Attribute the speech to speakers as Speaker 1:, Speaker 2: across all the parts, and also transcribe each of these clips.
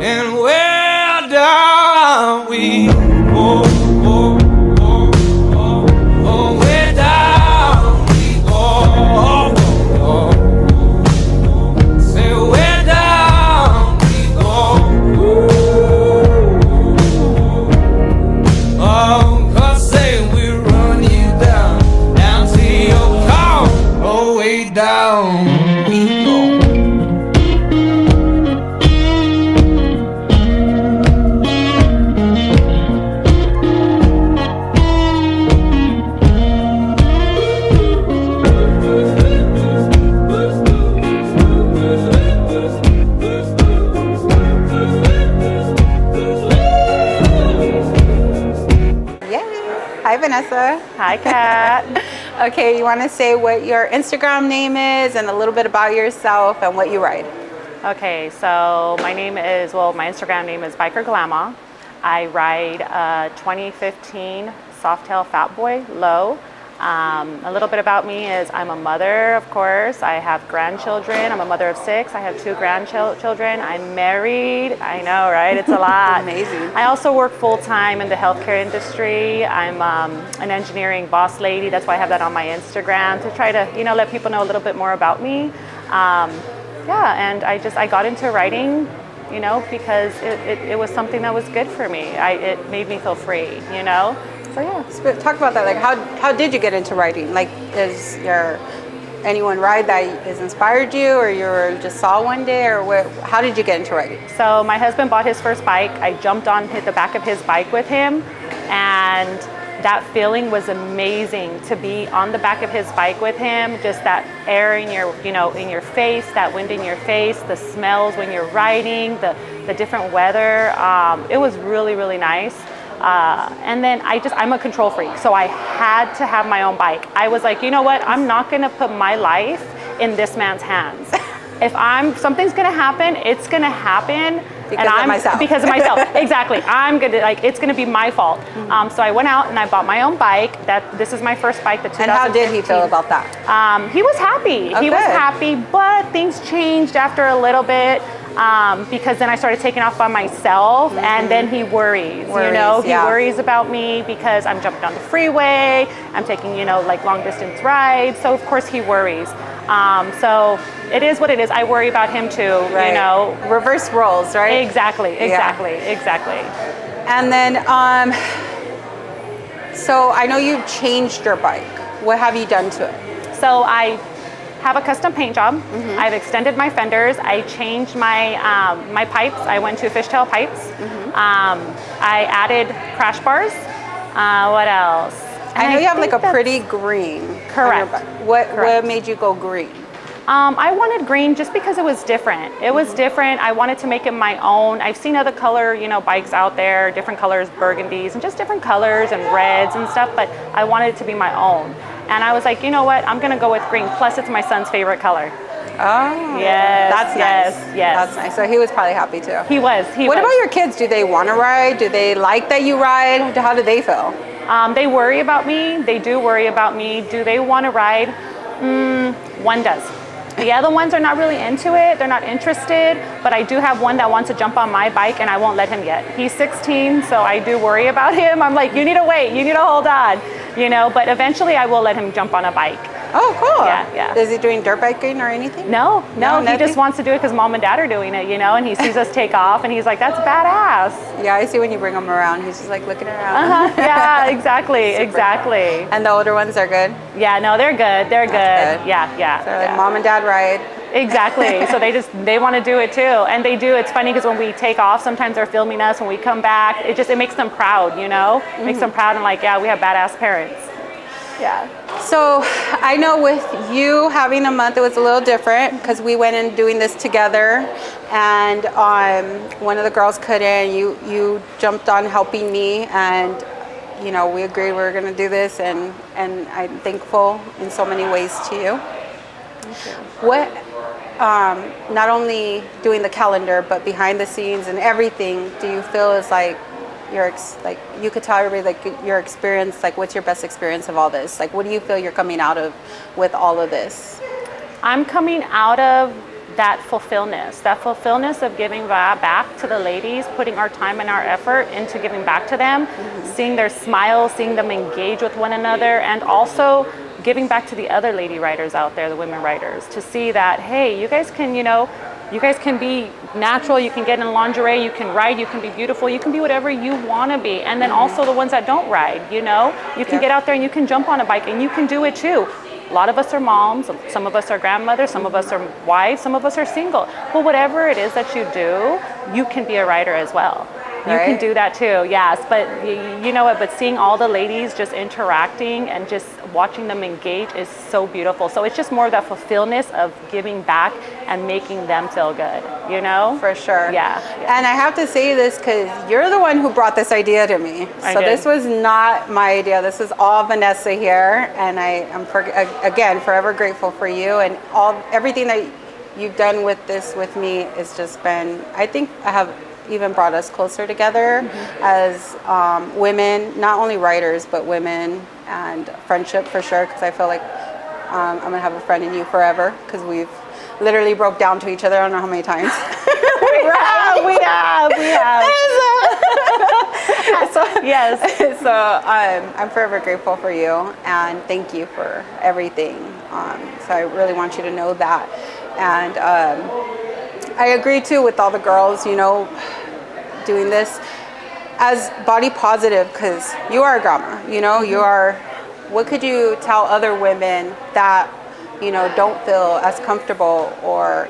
Speaker 1: And where down we go, go, go, go, oh, where down we go, go, go. Say where down we go. Oh, 'cause say we run you down, down to your car, oh, way down we go.
Speaker 2: Hi, Vanessa.
Speaker 3: Hi, Kat.
Speaker 2: Okay, you want to say what your Instagram name is and a little bit about yourself and what you ride?
Speaker 3: Okay, so my Instagram name is Biker Glamour. I ride a 2015 Softail Fat Boy Low. A little bit about me is I'm a mother, of course. I have grandchildren. I'm a mother of 6. I have 2 grandchildren. I'm married. I know, right? It's a lot.
Speaker 2: Amazing.
Speaker 3: I also work full-time in the healthcare industry. I'm an engineering boss lady. That's why I have that on my Instagram, to try to, let people know a little bit more about me. And I got into writing, because it was something that was good for me. It made me feel free, So yeah.
Speaker 2: Talk about that. Like, how did you get into writing? Like, is anyone ride that has inspired you, or you just saw one day, or how did you get into writing?
Speaker 3: So my husband bought his first bike. I jumped on the back of his bike with him, and that feeling was amazing, to be on the back of his bike with him. Just that air in your, in your face, that wind in your face, the smells when you're riding, the different weather. It was really, really nice. And then I'm a control freak, so I had to have my own bike. I was like, you know what? I'm not gonna put my life in this man's hands. If something's gonna happen, it's gonna happen. Because of myself. Exactly. It's gonna be my fault. So I went out and I bought my own bike. This is my first bike, the 2015.
Speaker 2: And how did he feel about that?
Speaker 3: He was happy.
Speaker 2: Okay.
Speaker 3: He was happy, but things changed after a little bit. Because then I started taking off by myself, and then he worries. He worries about me because I'm jumping on the freeway, I'm taking, long distance rides. So of course he worries. So it is what it is. I worry about him too,
Speaker 2: right. Reverse roles, right?
Speaker 3: Exactly.
Speaker 2: And then, so I know you've changed your bike. What have you done to it?
Speaker 3: So I have a custom paint job. I've extended my fenders. I changed my my pipes. I went to fishtail pipes. I added crash bars. What else?
Speaker 2: I know you have like a pretty green.
Speaker 3: Correct.
Speaker 2: What made you go green?
Speaker 3: I wanted green just because it was different. It was different. I wanted to make it my own. I've seen other color, bikes out there, different colors, burgundies, and just different colors and reds and stuff, but I wanted it to be my own. And I was like, you know what? I'm gonna go with green. Plus, it's my son's favorite color.
Speaker 2: Oh,
Speaker 3: yes,
Speaker 2: that's nice.
Speaker 3: Yes.
Speaker 2: That's nice. So he was probably happy too.
Speaker 3: He was.
Speaker 2: What about your kids? Do they want to ride? Do they like that you ride? How do they feel?
Speaker 3: They worry about me. They do worry about me. Do they want to ride? One does. The other ones are not really into it. They're not interested, but I do have one that wants to jump on my bike, and I won't let him yet. He's 16, so I do worry about him. I'm like, you need to wait, you need to hold on, but eventually I will let him jump on a bike.
Speaker 2: Oh, cool.
Speaker 3: Yeah.
Speaker 2: Is he doing dirt biking or anything?
Speaker 3: No, he just wants to do it because mom and dad are doing it, and he sees us take off, and he's like, that's badass.
Speaker 2: Yeah, I see when you bring him around, he's just like looking around.
Speaker 3: Yeah, exactly.
Speaker 2: And the older ones are good?
Speaker 3: Yeah, no, they're good. They're good. Yeah.
Speaker 2: So like mom and dad ride.
Speaker 3: Exactly. So they want to do it too, and they do. It's funny because when we take off, sometimes they're filming us. When we come back, it makes them proud. Makes them proud and like, yeah, we have badass parents. Yeah.
Speaker 2: So I know with you having a month, it was a little different because we went in doing this together, and one of the girls couldn't. You jumped on helping me, and we agreed we were going to do this, and I'm thankful in so many ways to you. Thank you. What? Not only doing the calendar, but behind the scenes and everything, do you feel is like you could tell everybody like your experience, like what's your best experience of all this? Like what do you feel you're coming out of with all of this?
Speaker 3: I'm coming out of that fulfillment of giving back to the ladies, putting our time and our effort into giving back to them, seeing their smiles, seeing them engage with one another, and also giving back to the other lady riders out there, the women riders, to see that, hey, you guys can, you guys can be natural, you can get in lingerie, you can ride, you can be beautiful, you can be whatever you want to be. And then also the ones that don't ride, you can get out there and you can jump on a bike and you can do it too. A lot of us are moms, some of us are grandmothers, some of us are wives, some of us are single. But whatever it is that you do, you can be a rider as well. You can do that too, yes. But you know what? But seeing all the ladies just interacting and just watching them engage is so beautiful. So it's just more of that fulfillment of giving back and making them feel good, For sure. Yeah.
Speaker 2: And I have to say this because you're the one who brought this idea to me. So this was not my idea. This is all Vanessa here. And I am, again, forever grateful for you. And everything that you've done with this with me has just been, I think I have even brought us closer together as women, not only riders, but women, and friendship for sure, because I feel like I'm going to have a friend in you forever, because we've literally broke down to each other I don't know how many times. we have.
Speaker 3: Yes.
Speaker 2: So I'm forever grateful for you, and thank you for everything. So I really want you to know that. And I agree too with all the girls, doing this as body positive, because you are a grandma, you are. What could you tell other women that, don't feel as comfortable, or,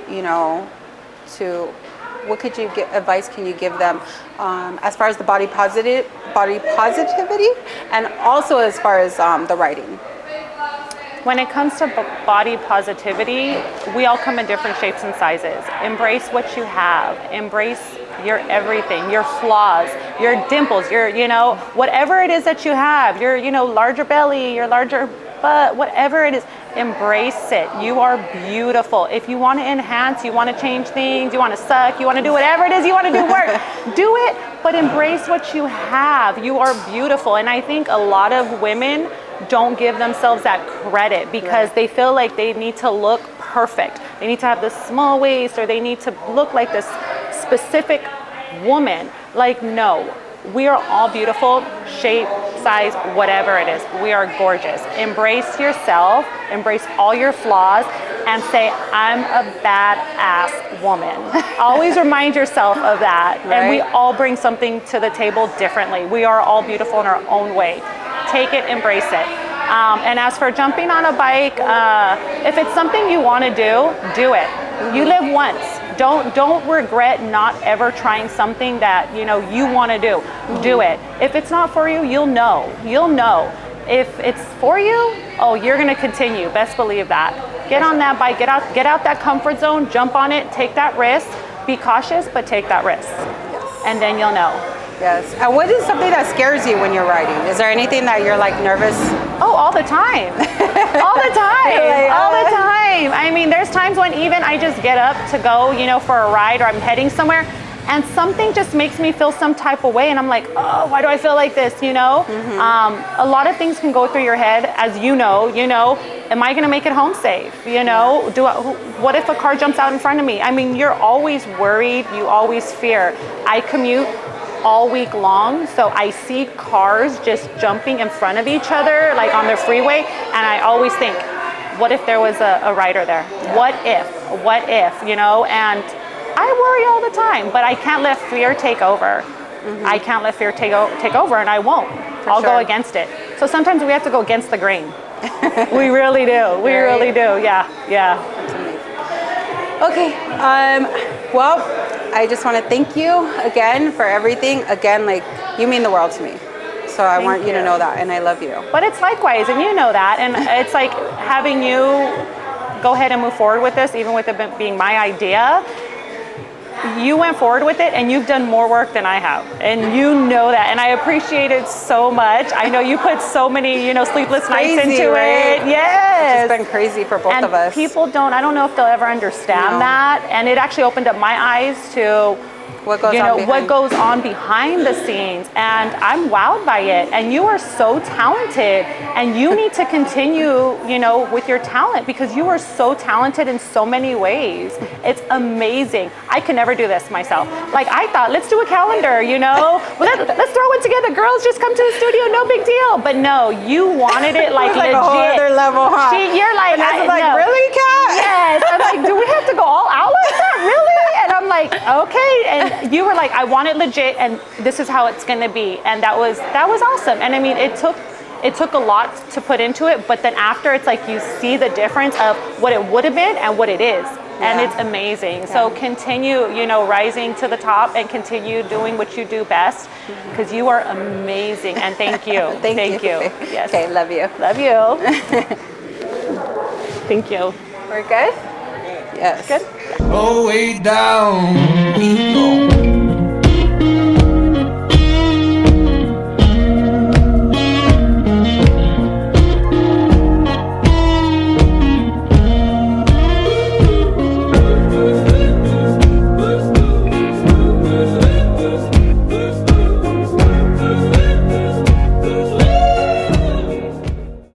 Speaker 2: what could you get advice can you give them as far as the body positivity, and also as far as the riding?
Speaker 3: When it comes to body positivity, we all come in different shapes and sizes. Embrace what you have. Embrace your everything, your flaws, your dimples, your, whatever it is that you have, your, larger belly, your larger butt, whatever it is, embrace it. You are beautiful. If you want to enhance, you want to change things, you want to suck, you want to do whatever it is you want to do, do it, but embrace what you have. You are beautiful. And I think a lot of women don't give themselves that credit because they feel like they need to look perfect. They need to have this small waist, or they need to look like this specific woman. Like, no, we are all beautiful, shape, size, whatever it is. We are gorgeous. Embrace yourself, embrace all your flaws, and say, I'm a badass woman. Always remind yourself of that. Right? And we all bring something to the table differently. We are all beautiful in our own way. Take it, embrace it. And as for jumping on a bike, if it's something you want to do it. You live once. Don't regret not ever trying something that you want to do. Do it. If it's not for you, you'll know. If it's for you, you're gonna continue. Best believe that. Get on that bike. Get out that comfort zone. Jump on it. Take that risk. Be cautious, but take that risk.
Speaker 2: Yes.
Speaker 3: And then you'll know.
Speaker 2: Yes. And what is something that scares you when you're riding? Is there anything that you're like nervous?
Speaker 3: Oh, all the time. All the time. All the time. I mean, there's times when even I just get up to go, for a ride, or I'm heading somewhere, and something just makes me feel some type of way, and I'm like, oh, why do I feel like this, A lot of things can go through your head, as am I gonna make it home safe? What if a car jumps out in front of me? I mean, you're always worried, you always fear. I commute all week long, so I see cars just jumping in front of each other, like on the freeway, and I always think, what if there was a rider there? Yeah. What if, and I worry all the time, but I can't let fear take over. I can't let fear take over, and I won't. I'll go against it. So sometimes we have to go against the grain. We really do. We really do. Yeah.
Speaker 2: That's amazing. Okay. Well, I just want to thank you again for everything. Again, like, you mean the world to me. So I want you to know that, and I love you.
Speaker 3: But it's likewise, and you know that, and it's like having you go ahead and move forward with this, even with it being my idea. You went forward with it, and you've done more work than I have, and you know that, and I appreciate it so much. I know you put so many, sleepless nights into it. Yes,
Speaker 2: it's been crazy for both of us.
Speaker 3: People I don't know if they'll ever understand that, and it actually opened up my eyes to
Speaker 2: What goes
Speaker 3: you
Speaker 2: on
Speaker 3: know,
Speaker 2: behind?
Speaker 3: what goes on behind the scenes. And I'm wowed by it. And you are so talented, and you need to continue, you know, with your talent, because you are so talented in so many ways. It's amazing. I could never do this myself. Like, I thought, let's do a calendar, you know, let's throw it together. Girls, just come to the studio, no big deal. But no, you wanted it like,
Speaker 2: It was like
Speaker 3: legit.
Speaker 2: a whole other level, huh?
Speaker 3: You're like,
Speaker 2: Vanessa's like,
Speaker 3: no.
Speaker 2: really, Kat?
Speaker 3: Yes. I'm like, do we have to go all out like that? Really? And I'm like, okay. And you were like, I want it legit, and this is how it's gonna be. And that was awesome. And I mean, it took a lot to put into it, but then after, it's like you see the difference of what it would have been and what it is. And it's amazing. So continue, you know, rising to the top, and continue doing what you do best, because you are amazing. And thank you.
Speaker 2: Thank you.
Speaker 3: Yes.
Speaker 2: Okay, love you.
Speaker 3: Love you. Thank you.
Speaker 2: We're good? Yes.
Speaker 3: Good.
Speaker 1: Oh, way down we go.